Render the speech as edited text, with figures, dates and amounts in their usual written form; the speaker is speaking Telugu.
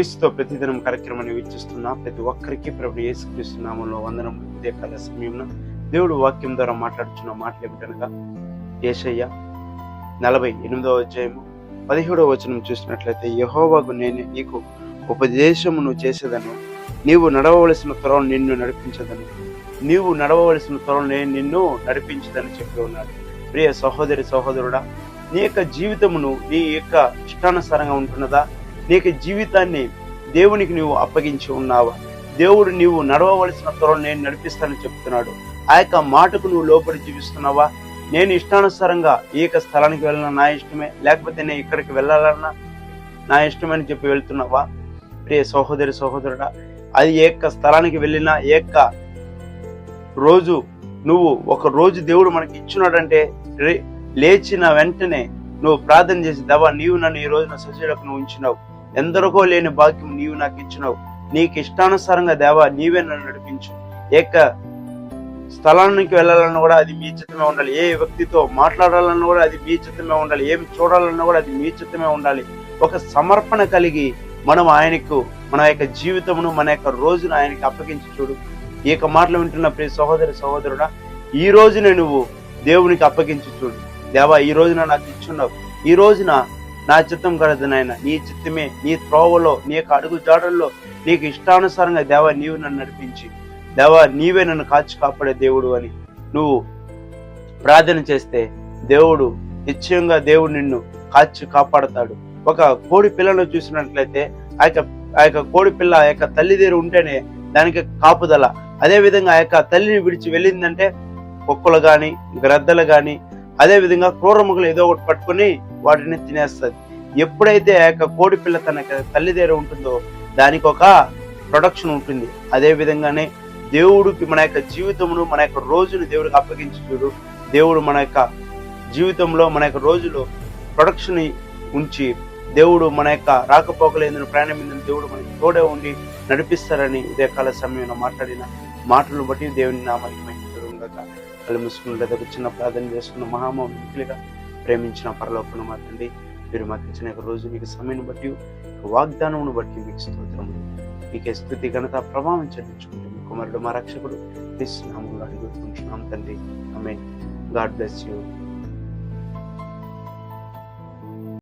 క్రీస్తుతో ప్రతిదినం కార్యక్రమాన్ని వీక్షిస్తున్నా ప్రతి ఒక్కరికి ప్రభు యేసుక్రీస్తు నామములో వందనం. ఇదే కాల సమయంలో దేవుడు వాక్యం ద్వారా మాట్లాడుచున్న మాటలు ఏమిటనగా యేషయ్య 48వ అధ్యాయము 17వ వచనం చూసినట్లయితే, యెహోవాకు నేను నీకు ఉపదేశమును చేసేదను, నీవు నడవవలసిన త్రోవను నిన్ను నడిపించదను, నీవు నడవవలసిన త్రోవను నేను నిన్ను నడిపించదని చెప్పి ఉన్నాడు. ప్రియ సహోదరి సహోదరుడా, నీ యొక్క జీవితమును నీ యొక్క ఇష్టానుసారంగా ఉంటున్నదా? నీ యొక్క జీవితాన్ని దేవునికి నీవు అప్పగించి ఉన్నావా? దేవుడు నీవు నడవవలసిన త్వరను నేను నడిపిస్తానని చెప్తున్నాడు. ఆ యొక్క మాటకు నువ్వు లోపడి జీవిస్తున్నావా? నేను ఇష్టానుసారంగా ఈ యొక్క స్థలానికి వెళ్ళినా నా ఇష్టమే, లేకపోతే నేను ఇక్కడికి వెళ్ళాలన్నా నా ఇష్టమని చెప్పి వెళ్తున్నావా? ప్రియ సహోదరి సహోదరుడా, అది ఏ యొక్క స్థలానికి వెళ్ళినా ఏ యొక్క రోజు నువ్వు ఒక రోజు దేవుడు మనకి ఇచ్చినాడంటే లేచిన వెంటనే నువ్వు ప్రార్థన చేసి, దేవా నీవు నన్ను ఈ రోజున సజీవులకు నువ్వు ఉంచినావు, ఎందరికో లేని భాగ్యం నీవు నాకు ఇచ్చినావు, నీకు ఇష్టానుసారంగా దేవా నీవే నన్ను నడిపించు. ఏక స్థలానికి వెళ్ళాలన్నా కూడా అది మీ చిత్తమే ఉండాలి, ఏ వ్యక్తితో మాట్లాడాలన్నా కూడా అది మీ చిత్తమే ఉండాలి, ఏమి చూడాలన్నా కూడా అది మీ చిత్తమే ఉండాలి. ఒక సమర్పణ కలిగి మనం ఆయనకు మన యొక్క జీవితమును మన యొక్క రోజును ఆయనకి అప్పగించి చూడు. ఈ యొక్క మాటలు వింటున్న ప్రియ సహోదరి సహోదరుడా, ఈ రోజునే నువ్వు దేవునికి అప్పగించి చూడు. దేవా ఈ రోజున నాకు ఇచ్చున్నావు, ఈ రోజున నా చిత్తం కలదు నాయన, నీ చిత్తమే, నీ త్రోవలో నీ యొక్క అడుగు జాడల్లో నీకు ఇష్టానుసారంగా దేవా నీవు నన్ను నడిపించి, దేవా నీవే నన్ను కాచి కాపాడే దేవుడు అని నువ్వు ప్రార్థన చేస్తే దేవుడు నిశ్చయంగా దేవుడు నిన్ను కాచి కాపాడతాడు. ఒక కోడి పిల్లను చూసినట్లయితే ఆ యొక్క కోడి పిల్ల ఆ యొక్క తల్లి దగ్గర ఉంటేనే దానికి కాపుదల. అదే విధంగా ఆ యొక్క తల్లిని విడిచి వెళ్ళిందంటే కుక్కలు గాని గ్రద్దలు గాని అదే విధంగా క్రూరములు ఏదో ఒకటి పట్టుకుని వాటిని తినేస్తుంది. ఎప్పుడైతే ఆ యొక్క కోడి పిల్ల తన తల్లి దగ్గర ఉంటుందో దానికి ఒక ప్రొడక్షన్ ఉంటుంది. అదే విధంగానే దేవుడికి మన యొక్క జీవితమును మన యొక్క రోజును దేవుడికి అప్పగించి చూడు. దేవుడు మన యొక్క జీవితంలో మన యొక్క రోజులో ప్రొడక్షన్ ఉంచి దేవుడు మన యొక్క రాకపోకలేదని ప్రయాణం మీద దేవుడు మనకి తోడే ఉండి నడిపిస్తారని ఉదయకాల సమయంలో మాట్లాడిన మాటలను బట్టి దేవుని నామానికి మహిమ గాక. కళ్ళు మూసుకున్నట్లయితే ఒక చిన్న ప్రార్థన చేసుకున్న మహామౌనిగా ప్రేమించిన పరలోకమున మా తండ్రి, మీరు మాకు ఇచ్చిన రోజు మీకు సమయాన్ని బట్టి వాగ్దానమును బట్టి మీకు స్తోత్రములు, మీకే స్తుతి ఘనత ప్రభావం చెల్లించుకుంటూ మీ కుమారుడు మా రక్షకుడు క్రీస్తు నామములో అడుగుతున్నాం తండ్రి. ఆమేన్. God bless you.